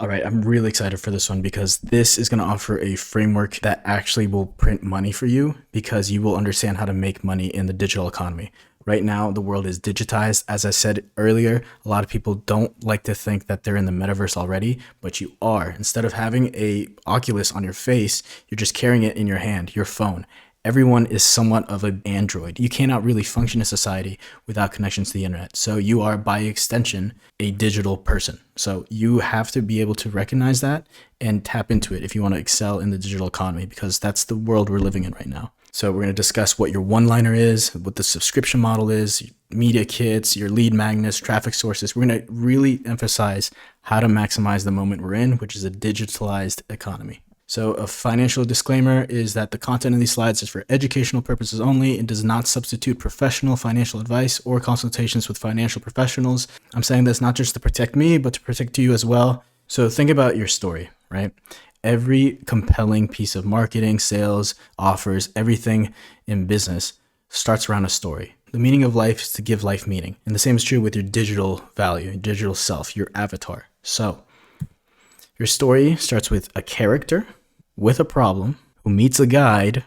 All right, I'm really excited for this one because this is going to offer a framework that actually will print money for you because you will understand how to make money in the digital economy. Right now, the world is digitized. As I said earlier, a lot of people don't like to think that they're in the metaverse already, but you are. Instead of having a Oculus on your face, you're just carrying it in your hand, your phone. Everyone is somewhat of an android. You cannot really function in society without connections to the internet. So you are, by extension, a digital person. So you have to be able to recognize that and tap into it if you want to excel in the digital economy, because that's the world we're living in right now. So we're going to discuss what your one-liner is, what the subscription model is, media kits, your lead magnets, traffic sources. We're going to really emphasize how to maximize the moment we're in, which is a digitalized economy. So a financial disclaimer is that the content in these slides is for educational purposes only and does not substitute professional financial advice or consultations with financial professionals. I'm saying this not just to protect me, but to protect you as well. So think about your story, right? Every compelling piece of marketing, sales, offers, everything in business starts around a story. The meaning of life is to give life meaning. And the same is true with your digital value, your digital self, your avatar. So your story starts with a character with a problem who meets a guide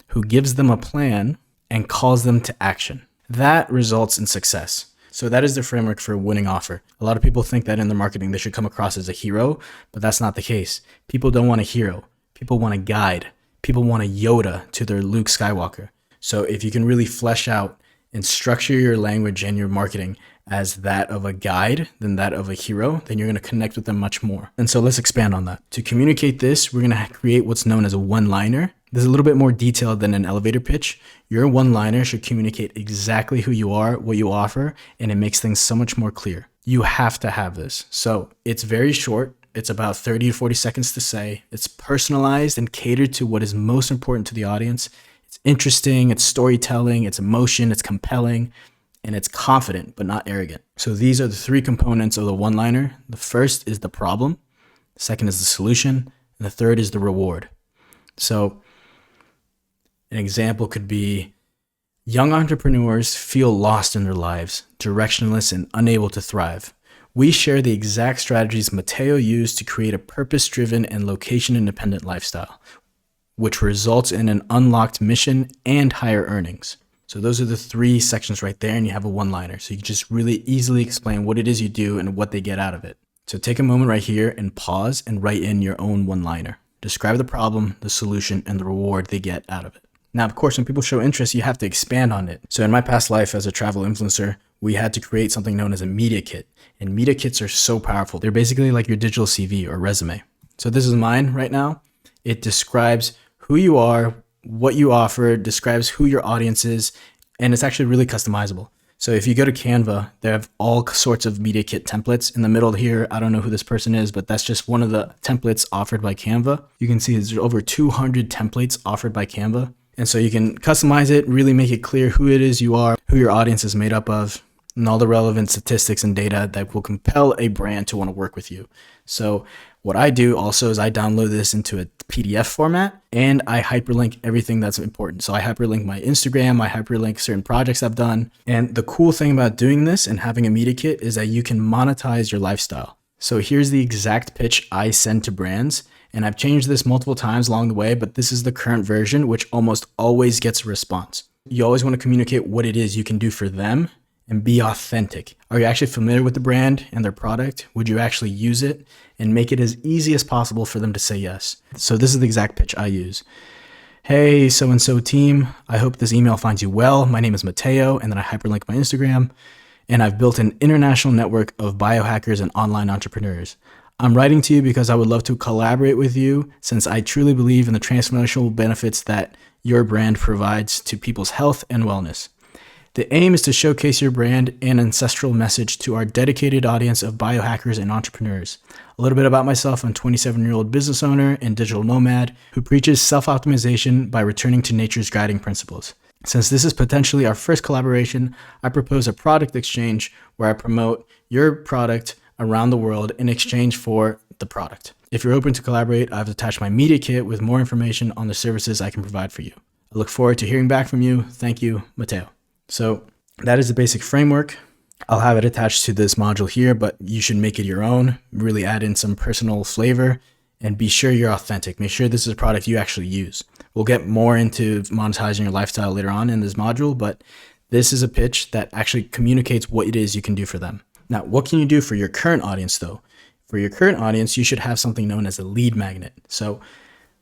who gives them a plan and calls them to action. That results in success. So that is the framework for a winning offer. A lot of people think that in their marketing, they should come across as a hero, but that's not the case. People don't want a hero. People want a guide. People want a Yoda to their Luke Skywalker. So if you can really flesh out and structure your language and your marketing as that of a guide than that of a hero, then you're going to connect with them much more. And so let's expand on that. To communicate this, we're going to create what's known as a one-liner. This is a little bit more detailed than an elevator pitch. Your one-liner should communicate exactly who you are, what you offer, and it makes things so much more clear. You have to have this. So it's very short. It's about 30 to 40 seconds to say. It's personalized and catered to what is most important to the audience. It's interesting, it's storytelling, it's emotion, it's compelling, and it's confident, but not arrogant. So these are the three components of the one-liner. The first is the problem, the second is the solution, and the third is the reward. So an example could be, young entrepreneurs feel lost in their lives, directionless and unable to thrive. We share the exact strategies Matteo used to create a purpose-driven and location-independent lifestyle, which results in an unlocked mission and higher earnings. So those are the three sections right there, and you have a one-liner. So you can just really easily explain what it is you do and what they get out of it. So take a moment right here and pause and write in your own one-liner. Describe the problem, the solution, and the reward they get out of it. Now, of course, when people show interest, you have to expand on it. So in my past life as a travel influencer, we had to create something known as a media kit. And media kits are so powerful. They're basically like your digital CV or resume. So this is mine right now. It describes who you are, what you offer, describes who your audience is, and it's actually really customizable. So if you go to Canva, they have all sorts of media kit templates. In the middle here, I don't know who this person is, but that's just one of the templates offered by Canva. You can see there's over 200 templates offered by Canva. And so you can customize it, really make it clear who it is you are, who your audience is made up of, and all the relevant statistics and data that will compel a brand to want to work with you. So what I do also is I download this into a PDF format and I hyperlink everything that's important. So I hyperlink my Instagram, I hyperlink certain projects I've done. And the cool thing about doing this and having a media kit is that you can monetize your lifestyle. So here's the exact pitch I send to brands. And I've changed this multiple times along the way, but this is the current version, which almost always gets a response. You always want to communicate what it is you can do for them and be authentic. Are you actually familiar with the brand and their product? Would you actually use it? And make it as easy as possible for them to say yes. So this is the exact pitch I use. Hey, so-and-so team, I hope this email finds you well. My name is Matteo, and then I hyperlink my Instagram. And I've built an international network of biohackers and online entrepreneurs. I'm writing to you because I would love to collaborate with you since I truly believe in the transformational benefits that your brand provides to people's health and wellness. The aim is to showcase your brand and ancestral message to our dedicated audience of biohackers and entrepreneurs. A little bit about myself: I'm a 27-year-old business owner and digital nomad who preaches self-optimization by returning to nature's guiding principles. Since this is potentially our first collaboration, I propose a product exchange where I promote your product around the world in exchange for the product. If you're open to collaborate, I've attached my media kit with more information on the services I can provide for you. I look forward to hearing back from you. Thank you, Matteo. So that is the basic framework. I'll have it attached to this module here, but you should make it your own, really add in some personal flavor, and be sure you're authentic. Make sure this is a product you actually use. We'll get more into monetizing your lifestyle later on in this module, but this is a pitch that actually communicates what it is you can do for them. Now, what can you do for your current audience though? For your current audience, you should have something known as a lead magnet. So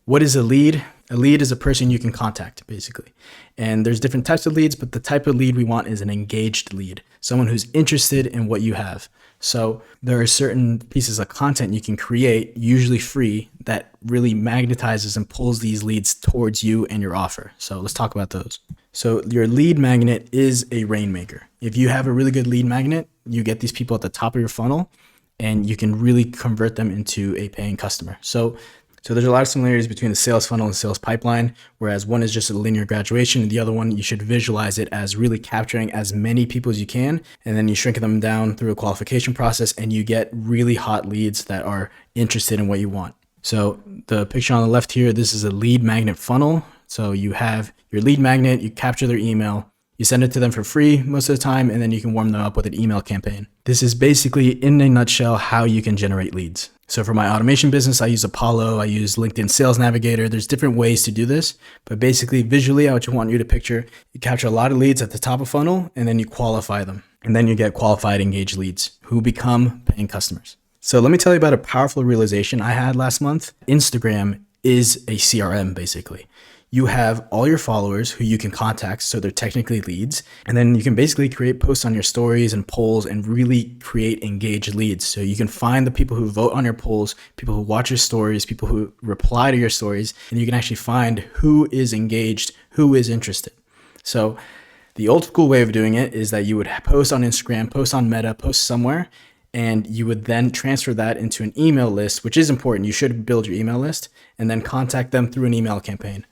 what is a lead? A lead is a person you can contact, basically. And there's different types of leads, but the type of lead we want is an engaged lead, someone who's interested in what you have. So there are certain pieces of content you can create, usually free, that really magnetizes and pulls these leads towards you and your offer. So let's talk about those. So your lead magnet is a rainmaker. If you have a really good lead magnet, you get these people at the top of your funnel and you can really convert them into a paying customer. So there's a lot of similarities between the sales funnel and sales pipeline, whereas one is just a linear graduation and the other one, you should visualize it as really capturing as many people as you can. And then you shrink them down through a qualification process and you get really hot leads that are interested in what you want. So the picture on the left here, this is a lead magnet funnel. So you have your lead magnet, you capture their email, you send it to them for free most of the time, and then you can warm them up with an email campaign. This is basically, in a nutshell, how you can generate leads. So for my automation business, I use Apollo, I use LinkedIn Sales Navigator. There's different ways to do this, but basically visually, I would want you to picture, you capture a lot of leads at the top of funnel, and then you qualify them. And then you get qualified engaged leads who become paying customers. So let me tell you about a powerful realization I had last month. Instagram is a CRM, basically. You have all your followers who you can contact, so they're technically leads. And then you can basically create posts on your stories and polls and really create engaged leads. So you can find the people who vote on your polls, people who watch your stories, people who reply to your stories, and you can actually find who is engaged, who is interested. So the old school way of doing it is that you would post on Instagram, post on Meta, post somewhere, and you would then transfer that into an email list, which is important. You should build your email list and then contact them through an email campaign.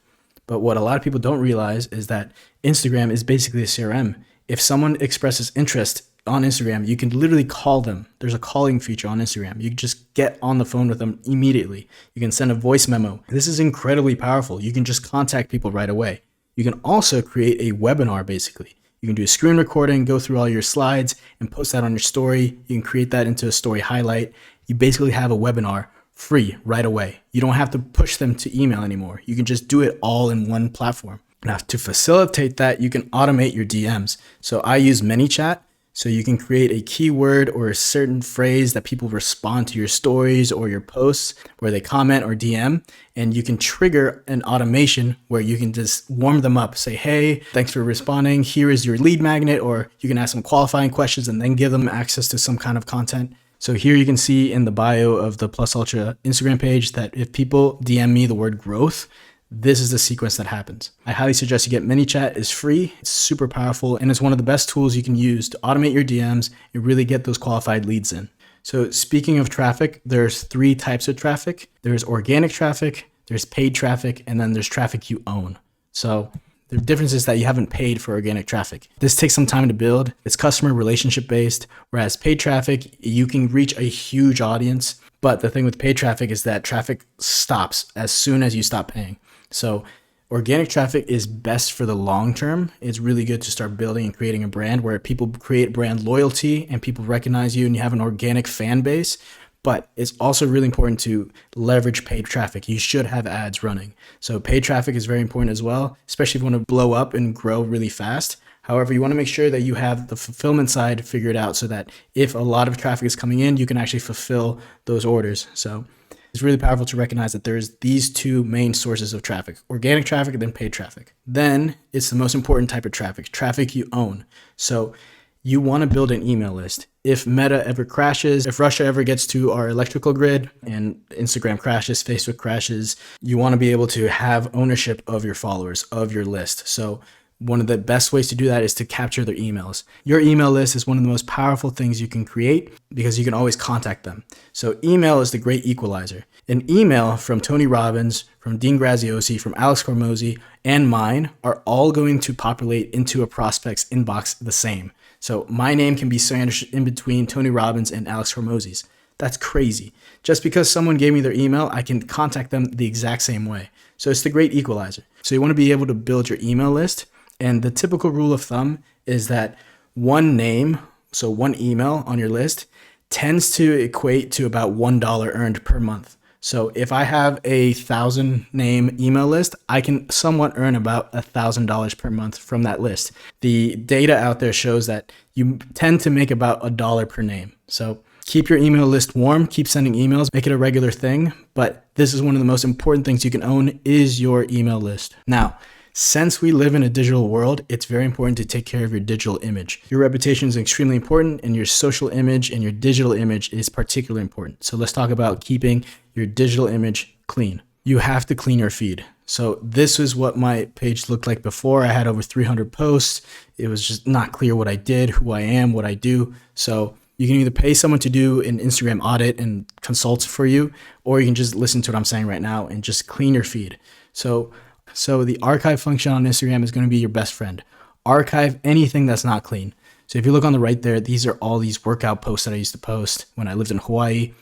But what a lot of people don't realize is that Instagram is basically a CRM. If someone expresses interest on Instagram, you can literally call them. There's a calling feature on Instagram. You can just get on the phone with them immediately. You can send a voice memo. This is incredibly powerful. You can just contact people right away. You can also create a webinar, basically. You can do a screen recording, go through all your slides, and post that on your story. You can create that into a story highlight. You basically have a webinar free right away. You don't have to push them to email anymore. You can just do it all in one platform. Now, to facilitate that, you can automate your DMs. So I use ManyChat. So you can create a keyword or a certain phrase that people respond to your stories or your posts where they comment or DM, and you can trigger an automation where you can just warm them up. Say, hey, thanks for responding. Here is your lead magnet, or you can ask some qualifying questions and then give them access to some kind of content. So here you can see in the bio of the Plus Ultra Instagram page that if people DM me the word growth, this is the sequence that happens. I highly suggest you get ManyChat. It's free, it's super powerful, and it's one of the best tools you can use to automate your DMs and really get those qualified leads in. So speaking of traffic, there's 3 types of traffic. There's organic traffic, there's paid traffic, and then there's traffic you own. So the difference is that you haven't paid for organic traffic. This takes some time to build. It's customer relationship based, whereas paid traffic, you can reach a huge audience. But the thing with paid traffic is that traffic stops as soon as you stop paying. So organic traffic is best for the long term. It's really good to start building and creating a brand where people create brand loyalty and people recognize you and you have an organic fan base. But it's also really important to leverage paid traffic. You should have ads running. So paid traffic is very important as well, especially if you want to blow up and grow really fast. However, you want to make sure that you have the fulfillment side figured out so that if a lot of traffic is coming in, you can actually fulfill those orders. So it's really powerful to recognize that there's these 2 main sources of traffic, organic traffic and then paid traffic. Then it's the most important type of traffic you own. So you want to build an email list. If Meta ever crashes, if Russia ever gets to our electrical grid and Instagram crashes, Facebook crashes, you want to be able to have ownership of your followers, of your list. So one of the best ways to do that is to capture their emails. Your email list is one of the most powerful things you can create because you can always contact them. So email is the great equalizer. An email from Tony Robbins, from Dean Graziosi, from Alex Hormozi, and mine are all going to populate into a prospect's inbox the same. So my name can be sandwiched in between Tony Robbins and Alex Hormozi's. That's crazy. Just because someone gave me their email, I can contact them the exact same way. So it's the great equalizer. So you want to be able to build your email list. And the typical rule of thumb is that one name so one email on your list, tends to equate to about $1 earned per month. So if I have a 1,000 name email list, I can somewhat earn about $1,000 per month from that list. The data out there shows that you tend to make about $1 per name. So keep your email list warm, keep sending emails, make it a regular thing. But this is one of the most important things you can own is your email list. Now, since we live in a digital world, it's very important to take care of your digital image. Your reputation is extremely important, and your social image and your digital image is particularly important. So let's talk about keeping your digital image clean. You have to clean your feed. So this is what my page looked like before. I had over 300 posts. It was just not clear what I did, who I am, what I do. So you can either pay someone to do an Instagram audit and consult for you, or you can just listen to what I'm saying right now and just clean your feed. So the archive function on Instagram is going to be your best friend. Archive anything that's not clean. So if you look on the right there, these are all these workout posts that I used to post when I lived in Hawaii.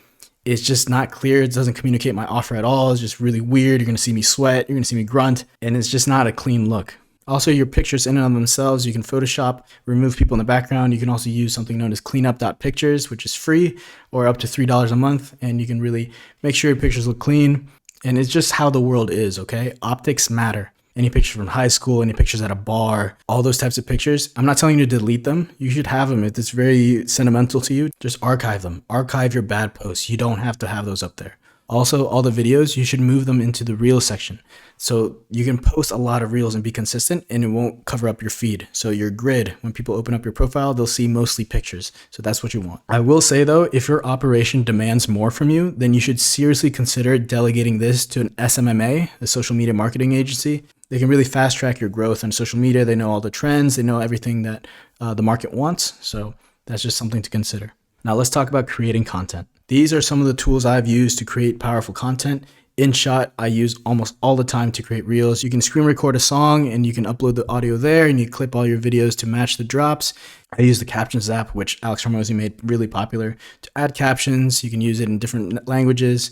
It's just not clear. It doesn't communicate my offer at all. It's just really weird. You're going to see me sweat. You're going to see me grunt. And it's just not a clean look. Also, your pictures in and of themselves, you can Photoshop, remove people in the background. You can also use something known as cleanup.pictures, which is free or up to $3 a month. And you can really make sure your pictures look clean. And it's just how the world is, okay? Optics matter. Any pictures from high school, any pictures at a bar, all those types of pictures. I'm not telling you to delete them. You should have them. If it's very sentimental to you, just archive them. Archive your bad posts. You don't have to have those up there. Also, all the videos, you should move them into the Reels section. So you can post a lot of Reels and be consistent, and it won't cover up your feed. So your grid, when people open up your profile, they'll see mostly pictures. So that's what you want. I will say though, if your operation demands more from you, then you should seriously consider delegating this to an SMMA, a social media marketing agency. They can really fast track your growth on social media. They know all the trends. They know everything that the market wants. So that's just something to consider. Now let's talk about creating content. These are some of the tools I've used to create powerful content. InShot, I use almost all the time to create reels. You can screen record a song and you can upload the audio there, and you clip all your videos to match the drops. I use the Captions app, which Alex Hormozi made really popular, to add captions. You can use it in different languages.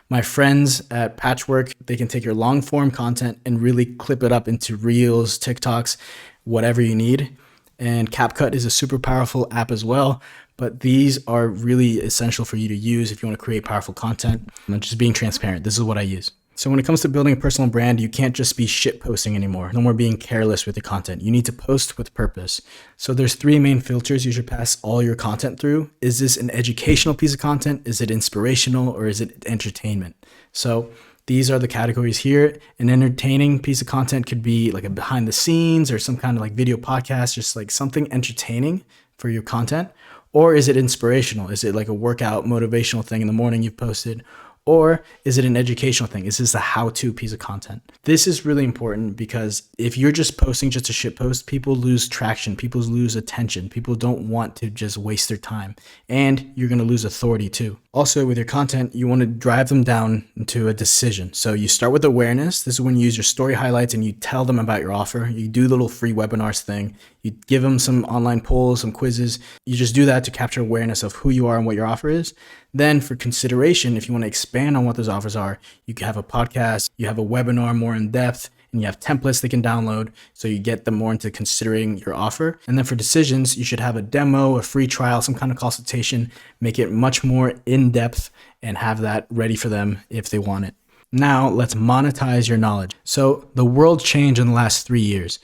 My friends at Patchwork, they can take your long form content and really clip it up into reels, TikToks, whatever you need. And CapCut is a super powerful app as well. But these are really essential for you to use if you want to create powerful content. I'm just being transparent. This is what I use. So when it comes to building a personal brand, you can't just be shit posting anymore. No more being careless with your content. You need to post with purpose. So there's 3 main filters you should pass all your content through. Is this an educational piece of content? Is it inspirational, or is it entertainment? So these are the categories here. An entertaining piece of content could be like a behind the scenes or some kind of like video podcast, just like something entertaining for your content. Or is it inspirational? Is it like a workout motivational thing in the morning you've posted? Or is it an educational thing? Is this a how-to piece of content? This is really important because if you're just posting just a shit post, people lose traction, people lose attention, people don't want to just waste their time, and you're going to lose authority too. Also, with your content, you want to drive them down into a decision. So you start with awareness. This is when you use your story highlights and you tell them about your offer. You do the little free webinars thing. You give them some online polls, some quizzes. You just do that to capture awareness of who you are and what your offer is. Then for consideration, if you want to expand on what those offers are, you can have a podcast, you have a webinar more in depth, and you have templates they can download. So you get them more into considering your offer. And then for decisions, you should have a demo, a free trial, some kind of consultation, make it much more in depth and have that ready for them if they want it. Now let's monetize your knowledge. So the world changed in the last 3 years.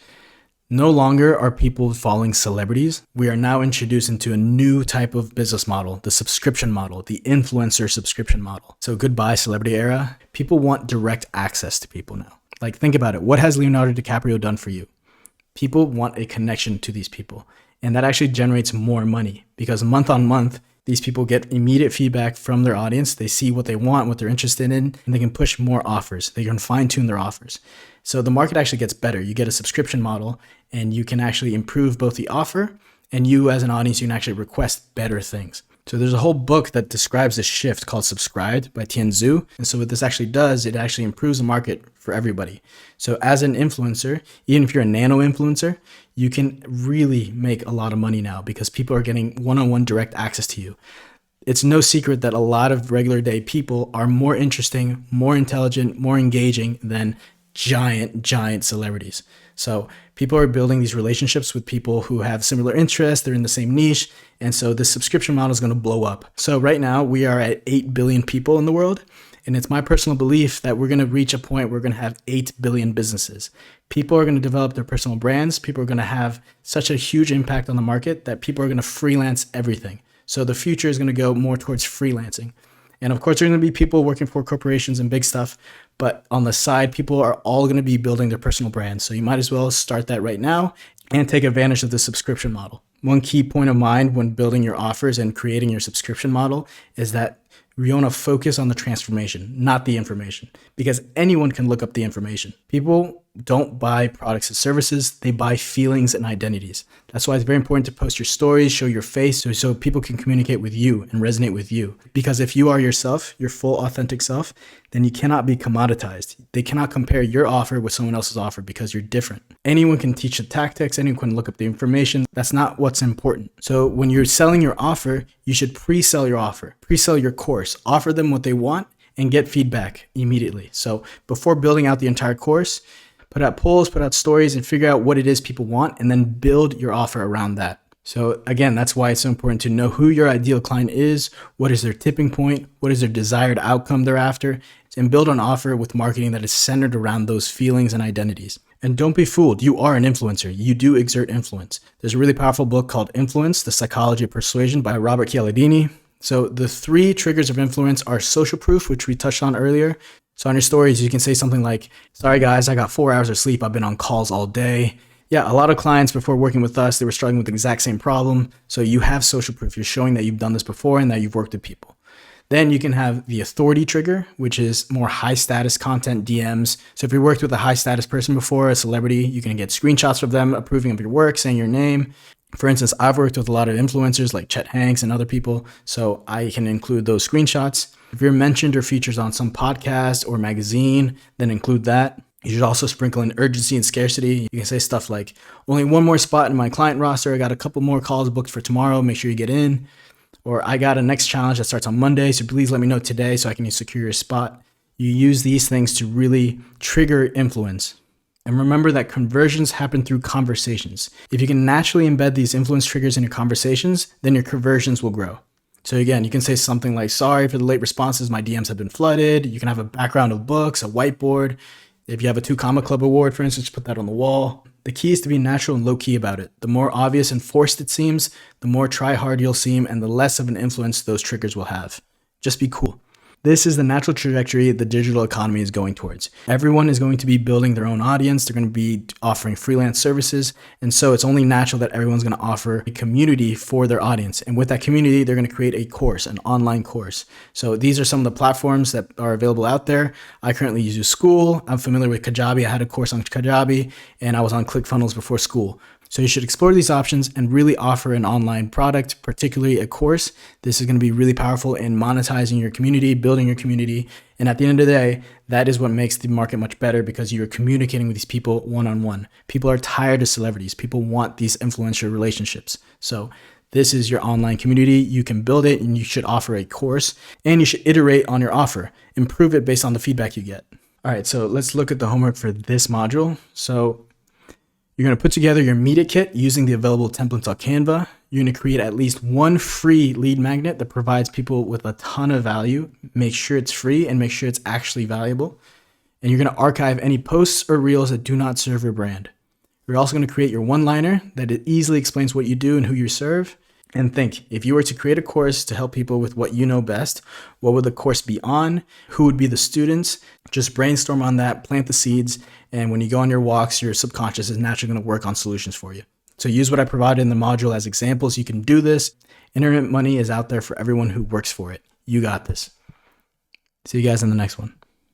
No longer are people following celebrities. We are now introduced into a new type of business model, the subscription model, the influencer subscription model. So goodbye celebrity era. People want direct access to people now. Like, think about it. What has Leonardo DiCaprio done for you? People want a connection to these people. And that actually generates more money because month on month, these people get immediate feedback from their audience. They see what they want, what they're interested in, and they can push more offers. They can fine tune their offers. So the market actually gets better. You get a subscription model and you can actually improve both the offer, and you as an audience, you can actually request better things. So there's a whole book that describes this shift called Subscribed by Tien Tzu. And so what this actually does, it actually improves the market for everybody. So as an influencer, even if you're a nano influencer, you can really make a lot of money now because people are getting one-on-one direct access to you. It's no secret that a lot of regular day people are more interesting, more intelligent, more engaging than giant celebrities. So people are building these relationships with people who have similar interests. They're in the same niche. And so this subscription model is going to blow up. So right now we are at 8 billion people in the world. And it's my personal belief that we're going to reach a point where we're going to have 8 billion businesses. People are going to develop their personal brands. People are going to have such a huge impact on the market that people are going to freelance everything. So the future is going to go more towards freelancing. And of course, there are going to be people working for corporations and big stuff. But on the side, people are all going to be building their personal brands. So you might as well start that right now and take advantage of the subscription model. One key point of mind when building your offers and creating your subscription model is that you want to focus on the transformation, not the information, because anyone can look up the information. People don't buy products and services, they buy feelings and identities. That's why it's very important to post your stories, show your face, so people can communicate with you and resonate with you. Because if you are yourself, your full authentic self, then you cannot be commoditized. They cannot compare your offer with someone else's offer because you're different. Anyone can teach the tactics, anyone can look up the information. That's not what's important. So when you're selling your offer, you should pre-sell your offer, pre-sell your course, offer them what they want and get feedback immediately. So before building out the entire course, put out polls, put out stories, and figure out what it is people want, and then build your offer around that. So again, that's why it's so important to know who your ideal client is, what is their tipping point, what is their desired outcome they're after, and build an offer with marketing that is centered around those feelings and identities. And don't be fooled, you are an influencer. You do exert influence. There's a really powerful book called Influence, The Psychology of Persuasion by Robert Cialdini. So the 3 triggers of influence are social proof, which we touched on earlier. So on your stories, you can say something like, sorry guys, I got 4 hours of sleep. I've been on calls all day. Yeah, a lot of clients before working with us, they were struggling with the exact same problem. So you have social proof. You're showing that you've done this before and that you've worked with people. Then you can have the authority trigger, which is more high status content DMs. So if you worked with a high status person before, a celebrity, you can get screenshots of them approving of your work, saying your name. For instance, I've worked with a lot of influencers like Chet Hanks and other people, so I can include those screenshots. If you're mentioned or featured on some podcast or magazine, then include that. You should also sprinkle in urgency and scarcity. You can say stuff like, only one more spot in my client roster. I got a couple more calls booked for tomorrow. Make sure you get in. Or I got a next challenge that starts on Monday, so please let me know today so I can secure your spot. You use these things to really trigger influence. And remember that conversions happen through conversations. If you can naturally embed these influence triggers in your conversations, then your conversions will grow. So again, you can say something like, sorry for the late responses, my DMs have been flooded. You can have a background of books, a whiteboard. If you have a 2 Comma Club award, for instance, put that on the wall. The key is to be natural and low-key about it. The more obvious and forced it seems, the more try-hard you'll seem and the less of an influence those triggers will have. Just be cool. This is the natural trajectory the digital economy is going towards. Everyone is going to be building their own audience. They're going to be offering freelance services. And so it's only natural that everyone's going to offer a community for their audience. And with that community, they're going to create a course, an online course. So these are some of the platforms that are available out there. I currently use School. I'm familiar with Kajabi. I had a course on Kajabi and I was on ClickFunnels before School. So you should explore these options and really offer an online product, particularly a course. This is going to be really powerful in monetizing your community, building your community. And at the end of the day, that is what makes the market much better because you're communicating with these people one-on-one. People are tired of celebrities. People want these influential relationships. So this is your online community. You can build it and you should offer a course and you should iterate on your offer. Improve it based on the feedback you get. All right, so let's look at the homework for this module. So you're going to put together your media kit using the available templates on Canva. You're going to create at least one free lead magnet that provides people with a ton of value. Make sure it's free and make sure it's actually valuable. And you're going to archive any posts or reels that do not serve your brand. You're also going to create your one-liner that it easily explains what you do and who you serve. And think, if you were to create a course to help people with what you know best, what would the course be on? Who would be the students? Just brainstorm on that, plant the seeds, and when you go on your walks, your subconscious is naturally going to work on solutions for you. So use what I provided in the module as examples. You can do this. Internet money is out there for everyone who works for it. You got this. See you guys in the next one.